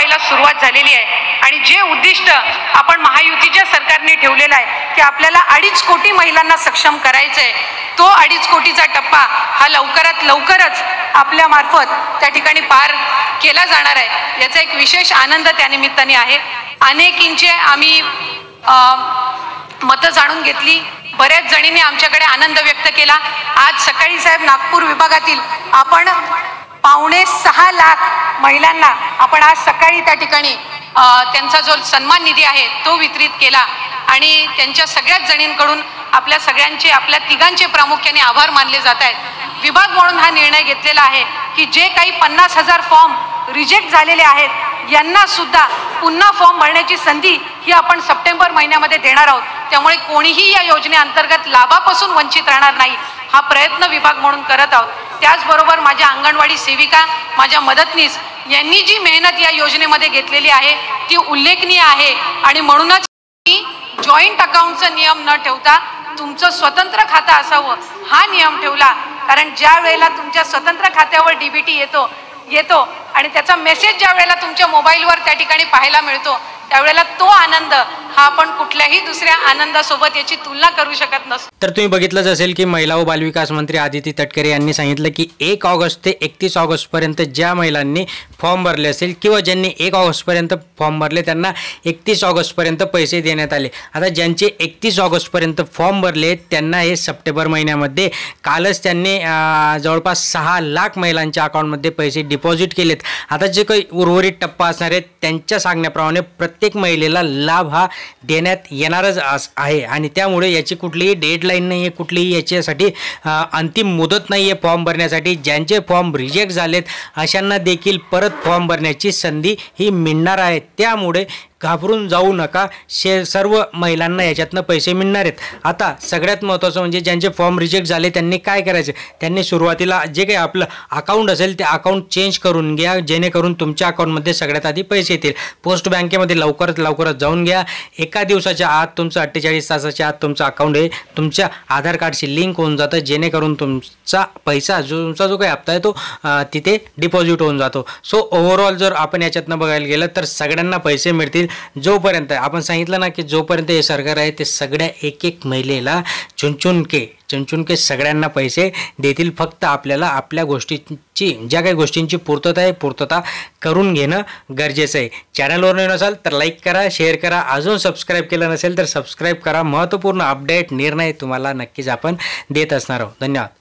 व्हायला सुरुवात झालेली आहे आणि जे उद्दिष्ट आपण महायुतीच्या सरकारने ठेवलेलं आहे की आपल्याला 2.5 कोटी महिलांना सक्षम करायचं आहे, तो 2.5 कोटीचा टप्पा हा लवकरात लवकरच आपल्या मार्फत त्या ठिकाणी पार केला जाणार आहे, याचा एक विशेष आनंद त्यानिमित्ताने आहे। अनेकींचे आम्ही मतं जाणून घेतली, बऱ्याच जणींनी आमच्याकडे आनंद व्यक्त केला। आज सकाळी साहेब नागपूर विभागातील आपण 5.25 लाख महिलांना आपण आज सकाळी त्या ठिकाणी त्यांचा जो सन्मान निधी आहे तो वितरित केला आणि त्यांच्या सगळ्याच जणींकडून आपल्या सगळ्यांचे, आपल्या तिघांचे प्रामुख्याने आभार मानले जात आहेत। विभाग म्हणून हा निर्णय घेतलेला आहे की जे काही 50,000 फॉर्म रिजेक्ट झालेले आहेत यांना सुद्धा पुन्हा फॉर्म भरण्याची संधी ही आपण सप्टेंबर महिन्यामध्ये देणार आहोत। त्यामुळे कोणीही या योजनेअंतर्गत लाभापासून वंचित राहणार नाही हा प्रयत्न विभाग म्हणून करत आहोत। त्याचबरोबर माझ्या अंगणवाडी सेविका, माझ्या मदतनीस यांनी जी मेहनत या योजनेमध्ये घेतलेली आहे ती उल्लेखनीय आहे आणि म्हणूनच मी जॉईंट अकाउंटचा नियम न ठेवता तुमचं स्वतंत्र खातं असावं हा नियम ठेवला, कारण ज्या वेळेला तुमच्या स्वतंत्र खात्यावर डीबीटी येतो आणि त्याचा मेसेज ज्या वेळेला तुमच्या मोबाईलवर त्या ठिकाणी पाहायला मिळतो त्यावेळेला तो आनंद हा आपण कुठल्याही दुसऱ्या आनंदासोबत याची तुलना करू शकत नसतो। तर तुम्ही बघितलंच असेल की महिला व बालविकास मंत्री आदिती तटकरे यांनी सांगितलं की 1 ऑगस्ट ते 31 ऑगस्टपर्यंत ज्या महिलांनी फॉर्म भरले असेल किंवा ज्यांनी 1 ऑगस्टपर्यंत फॉर्म भरले त्यांना 31 ऑगस्टपर्यंत पैसे देण्यात आले। आता ज्यांचे 31 ऑगस्टपर्यंत फॉर्म भरले त्यांना हे सप्टेंबर महिन्यामध्ये कालच त्यांनी जवळपास 6 लाख महिलांच्या अकाउंटमध्ये पैसे डिपॉझिट केलेत। आता जे काही उर्वरित टप्पा असणार आहेत त्यांच्या सांगण्याप्रमाणे प्रत्येक महिलेला लाभ हा देण्यात येणारच आहे आणि त्यामुळे याची कुठलीही डेडलाईन नाही आहे, कुठलीही याच्यासाठी अंतिम मुदत नाही आहे फॉर्म भरण्यासाठी। ज्यांचे फॉर्म रिजेक्ट झालेत अशांना देखील परत फॉर्म भरण्याची संधी ही मिळणार आहे। त्यामुळे घाबरून जाऊ नका, सर्व महिलांना याच्यातनं पैसे मिळणार आहेत। आता सगळ्यात महत्त्वाचं म्हणजे ज्यांचे फॉर्म रिजेक्ट झाले त्यांनी काय करायचं, त्यांनी सुरुवातीला जे काही आपलं अकाउंट असेल ते अकाउंट चेंज करून घ्या, जेणेकरून तुमच्या अकाउंटमध्ये सगळ्यात आधी पैसे येतील। पोस्ट बँकेमध्ये लवकरात जाऊन घ्या। एका दिवसाच्या आत तुमचं 48 तासाच्या आत तुमचं अकाउंट हे तुमच्या आधार कार्डशी लिंक होऊन जातं, जेणेकरून तुमचा पैसा तुमचा जो काही हप्ता आहे तो तिथे डिपॉझिट होऊन जातो। सो ओव्हरऑल जर आपण याच्यातनं बघायला गेलं तर सगळ्यांना पैसे मिळतील। जोपर्यंत आपण सांगितलं ना की जोपर्यंत हे सरकार आहे ते सगळ्या एक महिलेला चुनचुनके सगळ्यांना पैसे देतील। फक्त आपल्याला आपल्या गोष्टींची, ज्या काही गोष्टींची पूर्तता करून घेणं गरजेचं आहे। चॅनलवर नवीन असाल तर लाईक करा, शेअर करा, अजून सबस्क्राईब केलं नसेल तर सबस्क्राईब करा। महत्त्वपूर्ण अपडेट निर्णय तुम्हाला नक्कीच आपण देत असणार आहोत। धन्यवाद।